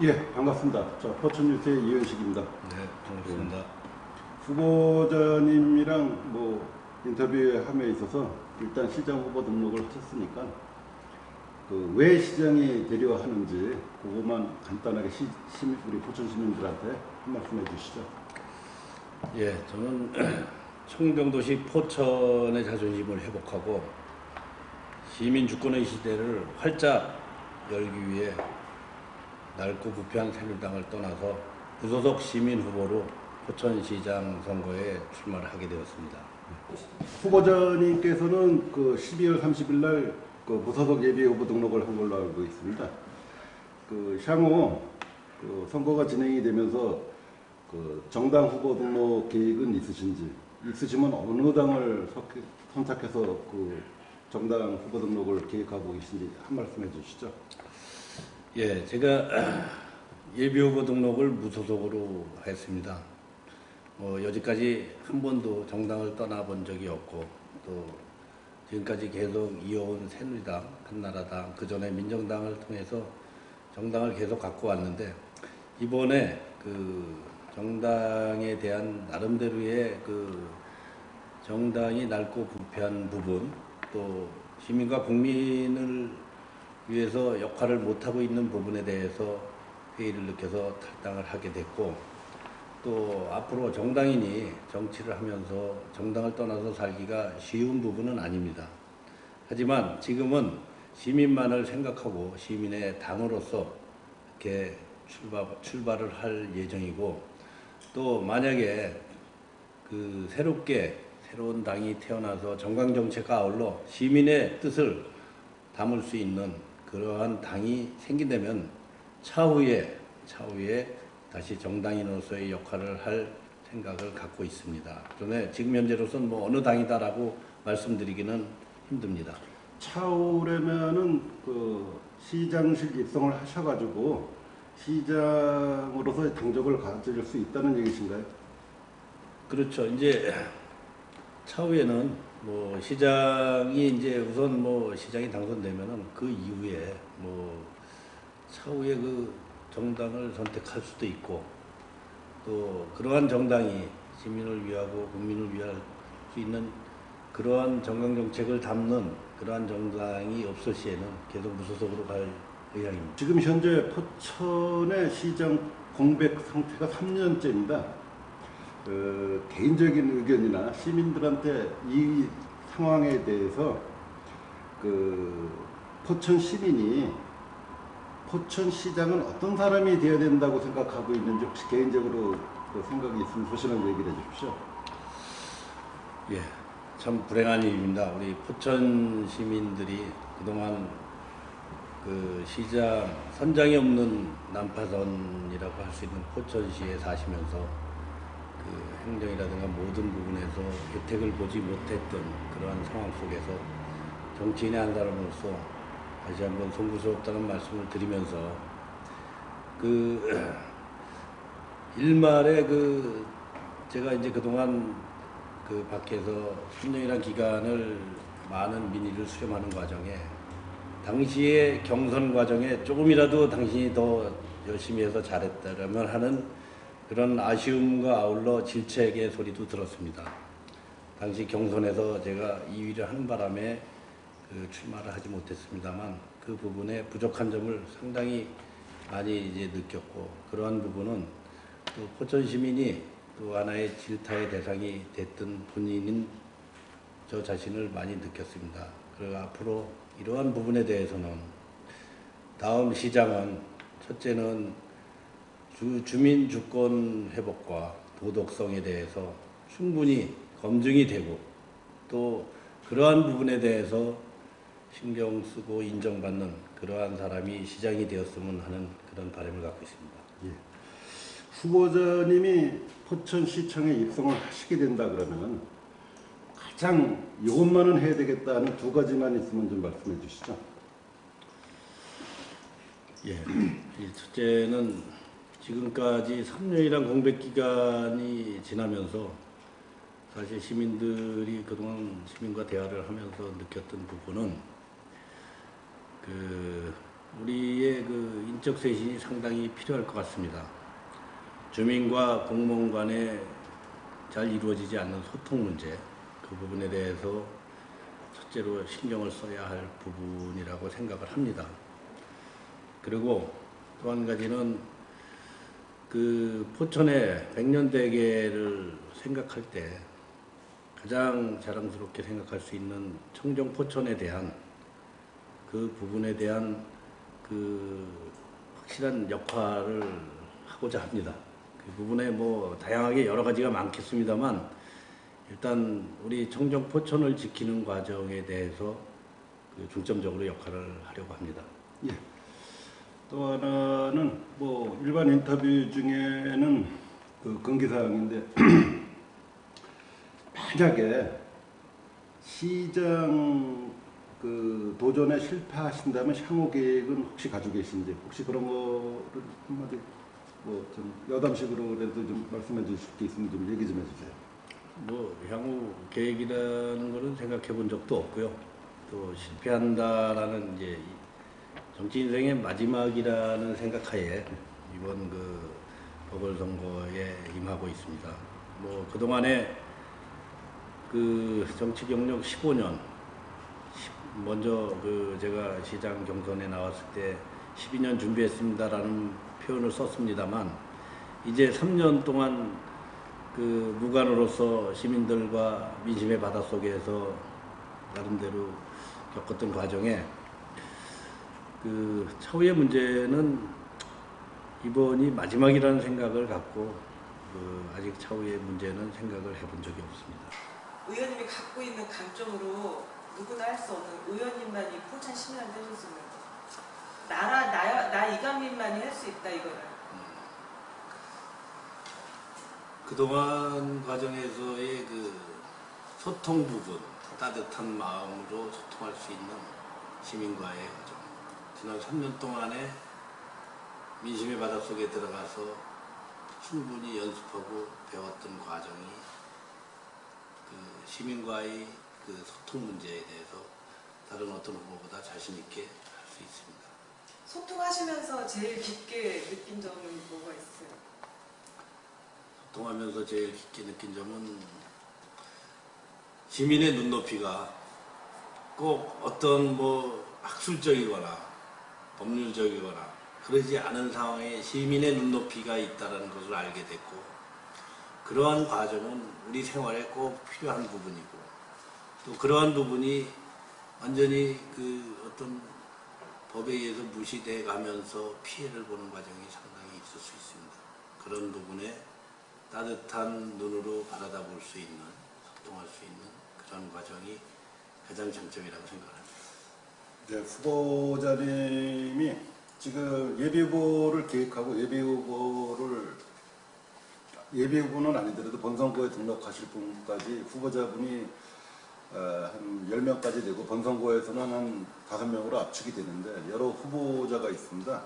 예, 반갑습니다. 포천뉴스의 이현식입니다. 네, 반갑습니다. 후보자님이랑 인터뷰함에 있어서 일단 시장 후보 등록을 하셨으니까 왜 시장이 되려 하는지 그것만 간단하게 우리 포천 시민들한테 한 말씀 해주시죠. 예, 저는 청정도시 포천의 자존심을 회복하고 시민 주권의 시대를 활짝 열기 위해 낡고 부패한 새누리당을 떠나서 무소속 시민 후보로 포천시장 선거에 출마를 하게 되었습니다. 후보자님께서는 12월 30일 날 무소속 예비 후보 등록을 한 걸로 알고 있습니다. 향후 선거가 진행이 되면서 정당 후보 등록 계획은 있으신지, 있으시면 어느 당을 선택해서 정당 후보 등록을 계획하고 계신지 한 말씀 해주시죠. 예, 제가 예비 후보 등록을 무소속으로 했습니다. 여지까지 한 번도 정당을 떠나본 적이 없고, 또 지금까지 계속 이어온 새누리당, 한나라당, 그 전에 민정당을 통해서 정당을 계속 갖고 왔는데, 이번에 정당에 대한 나름대로의 정당이 낡고 부패한 부분, 또 시민과 국민을 위해서 역할을 못하고 있는 부분에 대해서 회의를 느껴서 탈당을 하게 됐고, 또 앞으로 정당인이 정치를 하면서 정당을 떠나서 살기가 쉬운 부분은 아닙니다. 하지만 지금은 시민만을 생각하고 시민의 당으로서 이렇게 출발을 할 예정이고, 또 만약에 새로운 당이 태어나서 정강정책과 아울러 시민의 뜻을 담을 수 있는 그러한 당이 생긴다면 차후에 다시 정당인으로서의 역할을 할 생각을 갖고 있습니다. 그런데 지금 현재로서는 어느 당이다라고 말씀드리기는 힘듭니다. 차후라면은 시장실 입성을 하셔가지고 시장으로서 당적을 가질 수 있다는 얘기신가요? 그렇죠. 이제 차후에는 시장이 이제 우선 시장이 당선되면은 그 이후에 차후에 정당을 선택할 수도 있고, 또 그러한 정당이 시민을 위하고 국민을 위할 수 있는 그러한 정강정책을 담는 그러한 정당이 없을 시에는 계속 무소속으로 갈 의향입니다. 지금 현재 포천의 시장 공백 상태가 3년째입니다. 개인적인 의견이나 시민들한테 이 상황에 대해서 포천 시민이 포천시장은 어떤 사람이 되어야 된다고 생각하고 있는지 혹시 개인적으로 생각이 있으면 소신을 얘기를 해주십시오. 예, 참 불행한 일입니다. 우리 포천 시민들이 그동안 시장 선장이 없는 난파선이라고 할 수 있는 포천시에 사시면서 행정이라든가 모든 부분에서 혜택을 보지 못했던 그러한 상황 속에서 정치인의 한 사람으로서 다시 한번 송구스럽다는 말씀을 드리면서 일말에 제가 이제 그동안 밖에서 3년이라는 기간을 많은 민의를 수렴하는 과정에 당시의 경선 과정에 조금이라도 당신이 더 열심히 해서 잘했다라면 하는 그런 아쉬움과 아울러 질책의 소리도 들었습니다. 당시 경선에서 제가 2위를 하는 바람에 출마를 하지 못했습니다만 그 부분에 부족한 점을 상당히 많이 이제 느꼈고, 그러한 부분은 또 포천 시민이 또 하나의 질타의 대상이 됐던 본인인 저 자신을 많이 느꼈습니다. 그리고 앞으로 이러한 부분에 대해서는 다음 시장은 첫째는 주민 주권 회복과 도덕성에 대해서 충분히 검증이 되고, 또 그러한 부분에 대해서 신경 쓰고 인정받는 그러한 사람이 시장이 되었으면 하는 그런 바람을 갖고 있습니다. 예. 후보자님이 포천시청에 입성을 하시게 된다 그러면 가장 이것만은 해야 되겠다는 두 가지만 있으면 좀 말씀해 주시죠. 예, 첫째는 지금까지 3년이란 공백 기간이 지나면서 사실 시민들이 그동안 시민과 대화를 하면서 느꼈던 부분은 우리의 그 인적 쇄신이 상당히 필요할 것 같습니다. 주민과 공무원 간에 잘 이루어지지 않는 소통 문제, 그 부분에 대해서 첫째로 신경을 써야 할 부분이라고 생각을 합니다. 그리고 또 한 가지는 그 포천의 백년대계를 생각할 때 가장 자랑스럽게 생각할 수 있는 청정 포천에 대한 그 부분에 대한 그 확실한 역할을 하고자 합니다. 그 부분에 뭐 다양하게 여러 가지가 많겠습니다만 일단 우리 청정 포천을 지키는 과정에 대해서 그 중점적으로 역할을 하려고 합니다. 예. 또 하나는 뭐 일반 인터뷰 중에는 그 금기사항인데 만약에 시장 그 도전에 실패하신다면 향후 계획은 혹시 가지고 계신지 혹시 그런 거를 한마디 뭐 좀 여담식으로라도 좀 말씀해 주실 게 있으면 좀 얘기 좀 해주세요. 뭐 향후 계획이라는 거는 생각해 본 적도 없고요. 또 실패한다라는 이제 정치 인생의 마지막이라는 생각하에 이번 그 보궐선거에 임하고 있습니다. 뭐 그동안에 그 정치 경력 15년, 먼저 그 제가 시장 경선에 나왔을 때 12년 준비했습니다라는 표현을 썼습니다만 이제 3년 동안 그 무관으로서 시민들과 민심의 바닷속에서 나름대로 겪었던 과정에 그 차후의 문제는 이번이 마지막이라는 생각을 갖고 그 아직 차후의 문제는 생각을 해본 적이 없습니다. 의원님이 갖고 있는 강점으로 누구나 할 수 없는 의원님만이 포천 시민한테 해줄 수 있는 나 이강민만이 할 수 있다 이거를. 그동안 과정에서의 그 소통 부분, 따뜻한 마음으로 소통할 수 있는 시민과의 과정. 지난 3년 동안에 민심의 바닷속에 들어가서 충분히 연습하고 배웠던 과정이 그 시민과의 그 소통 문제에 대해서 다른 어떤 후보보다 자신 있게 할 수 있습니다. 소통하시면서 제일 깊게 느낀 점은 뭐가 있어요? 소통하면서 제일 깊게 느낀 점은 시민의 눈높이가 꼭 어떤 뭐 학술적이거나 법률적이거나 그러지 않은 상황에 시민의 눈높이가 있다는 것을 알게 됐고 그러한 과정은 우리 생활에 꼭 필요한 부분이고 또 그러한 부분이 완전히 그 어떤 법에 의해서 무시돼 가면서 피해를 보는 과정이 상당히 있을 수 있습니다. 그런 부분에 따뜻한 눈으로 바라다 볼 수 있는, 소통할 수 있는 그런 과정이 가장 장점이라고 생각합니다. 네, 후보자님이 지금 예비후보를 계획하고 예비후보는 아니더라도 본선거에 등록하실 분까지 후보자분이 한 10명까지 되고 본선거에서는 한 5명으로 압축이 되는데 여러 후보자가 있습니다.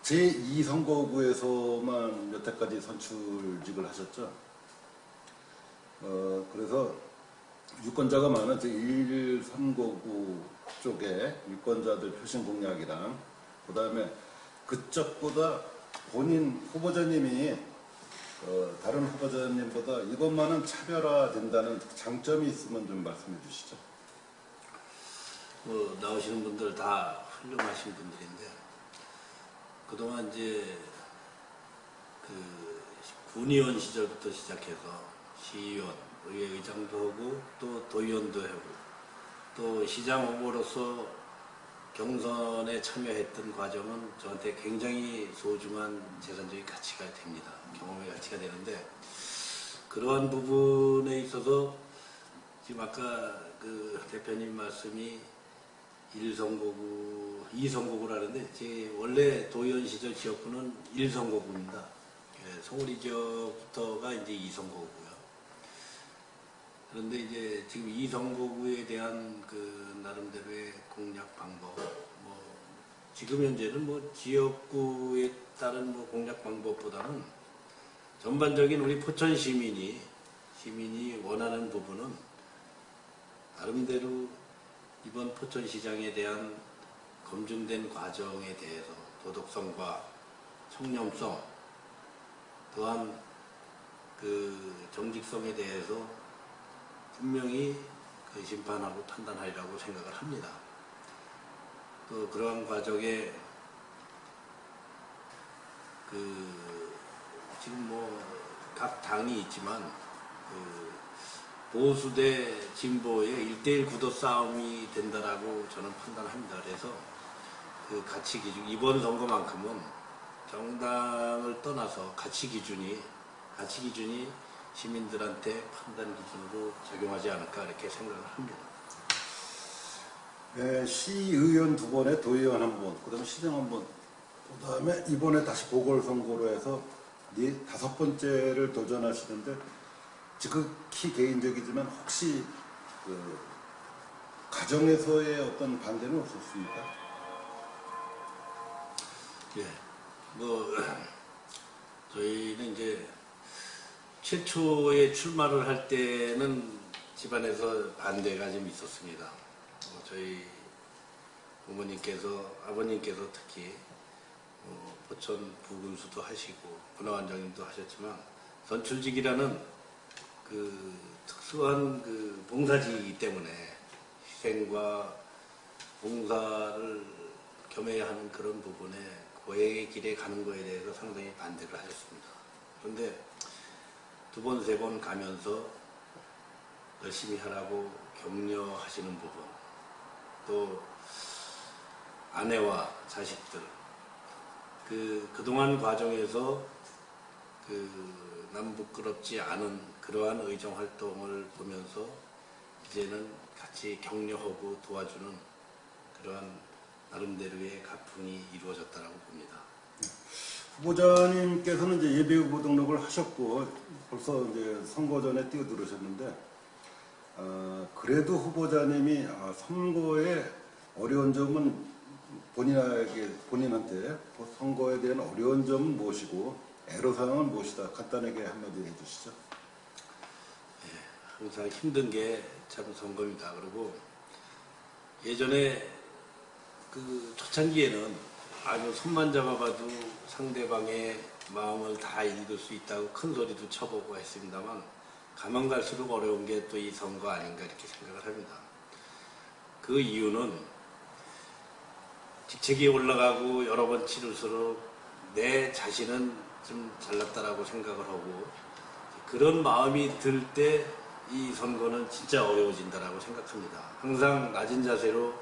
제2선거구에서만 여태까지 선출직을 하셨죠. 그래서 유권자가 많은 제1선거구 쪽에 유권자들 표심 공략이랑 그 다음에 그쪽보다 본인 후보자님이 다른 후보자님보다 이것만은 차별화된다는 장점이 있으면 좀 말씀해 주시죠. 뭐 나오시는 분들 다 훌륭하신 분들인데 그동안 이제 그 군의원 시절부터 시작해서 시의원, 의회의장도 하고 또 도의원도 하고 또 시장 후보로서 경선에 참여했던 과정은 저한테 굉장히 소중한 재산적인 가치가 됩니다. 경험의 가치가 되는데 그러한 부분에 있어서 지금 아까 그 대표님 말씀이 1선거구, 2선거구라는데 제 원래 도의원 시절 지역구는 1선거구입니다. 송우리 지역부터가 이제 2선거구고요. 그런데 이제 지금 2선거구에 대한 그 나름대로의 공략 방법, 뭐 지금 현재는 뭐 지역구에 따른 뭐 공략 방법보다는 전반적인 우리 포천 시민이 원하는 부분은 나름대로 이번 포천시장에 대한 검증된 과정에 대해서 도덕성과 청렴성 또한 그 정직성에 대해서 분명히 그 심판하고 판단하리라고 생각을 합니다. 또 그러한 과정에 그 지금 뭐 각 당이 있지만 그 보수 대 진보의 1대1 구도 싸움이 된다라고 저는 판단합니다. 그래서 그 가치 기준, 이번 선거만큼은 정당을 떠나서 가치 기준이 시민들한테 판단 기준으로 작용하지 않을까 이렇게 생각을 합니다. 네, 시의원 2번에 도의원 1번, 그다음에 시장 1번, 그다음에 이번에 다시 보궐선거로 해서 5번째를 도전하시는데 지극히 개인적이지만 혹시 그 가정에서의 어떤 반대는 없었습니까? 예, 뭐 저희는 이제 최초에 출마를 할 때는 집안에서 반대가 좀 있었습니다. 저희 부모님께서, 아버님께서 특히 포천 부군수도 하시고 군화원장님도 하셨지만 선출직이라는 그 특수한 그 봉사지이기 때문에 희생과 봉사를 겸해야 하는 그런 부분에 고액의 길에 가는 거에 대해서 상당히 반대를 하셨습니다. 그런데 2번, 3번 가면서 열심히 하라고 격려하시는 부분, 또 아내와 자식들, 그동안 과정에서 남부끄럽지 않은 그러한 의정 활동을 보면서 이제는 같이 격려하고 도와주는 그러한 나름대로의 가풍이 이루어졌다고 봅니다. 후보자님께서는 이제 예비후보 등록을 하셨고 벌써 이제 선거 전에 뛰어들으셨는데 그래도 후보자님이 선거에 어려운 점은 본인한테 선거에 대한 어려운 점은 무엇이고 애로사항은 무엇이다. 간단하게 한마디 해주시죠. 네, 항상 힘든 게 참 선거입니다. 그리고 예전에 그 초창기에는 아주 손만 잡아봐도 상대방의 마음을 다 읽을 수 있다고 큰 소리도 쳐보고 했습니다만 가만 갈수록 어려운 게 또 이 선거 아닌가 이렇게 생각을 합니다. 그 이유는 직책이 올라가고 여러 번 치를수록 내 자신은 좀 잘났다라고 생각을 하고 그런 마음이 들 때 이 선거는 진짜 어려워진다라고 생각합니다. 항상 낮은 자세로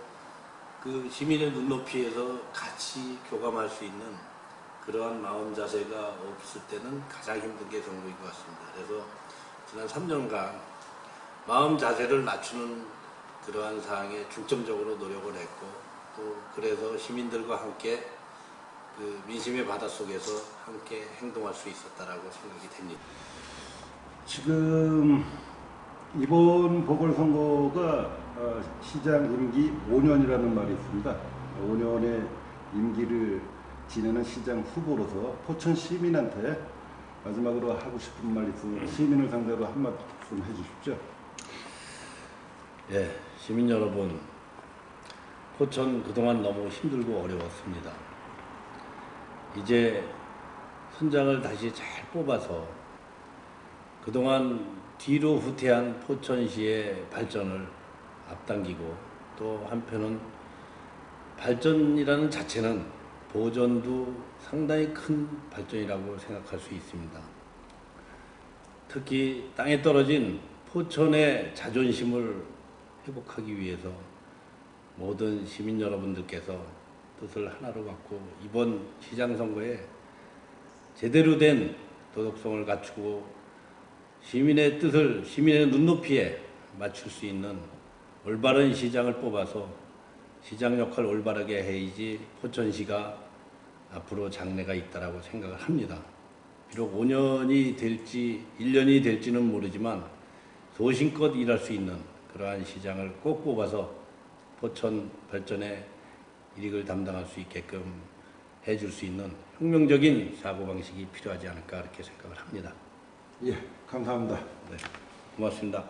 그 시민의 눈높이에서 같이 교감할 수 있는 그러한 마음 자세가 없을 때는 가장 힘든 게 선거인 것 같습니다. 그래서 지난 3년간 마음 자세를 낮추는 그러한 사항에 중점적으로 노력을 했고 또 그래서 시민들과 함께 그 민심의 바닷속에서 함께 행동할 수 있었다라고 생각이 됩니다. 지금 이번 보궐선거가 시장 임기 5년이라는 말이 있습니다. 5년의 임기를 지내는 시장 후보로서 포천 시민한테 마지막으로 하고 싶은 말 있으면 시민을 상대로 한 말씀 해주십시오. 예, 시민 여러분, 포천 그동안 너무 힘들고 어려웠습니다. 이제 선장을 다시 잘 뽑아서 그동안 뒤로 후퇴한 포천시의 발전을 앞당기고 또 한편은 발전이라는 자체는 보전도 상당히 큰 발전이라고 생각할 수 있습니다. 특히 땅에 떨어진 포천의 자존심을 회복하기 위해서 모든 시민 여러분들께서 뜻을 하나로 갖고 이번 시장 선거에 제대로 된 도덕성을 갖추고 시민의 뜻을 시민의 눈높이에 맞출 수 있는 올바른 시장을 뽑아서 시장 역할 올바르게 해야지 포천시가 앞으로 장래가 있다라고 생각을 합니다. 비록 5년이 될지 1년이 될지는 모르지만 소신껏 일할 수 있는 그러한 시장을 꼭 뽑아서 포천 발전에 일익을 담당할 수 있게끔 해줄 수 있는 혁명적인 사고방식이 필요하지 않을까 이렇게 생각을 합니다. 예, 감사합니다. 네, 고맙습니다.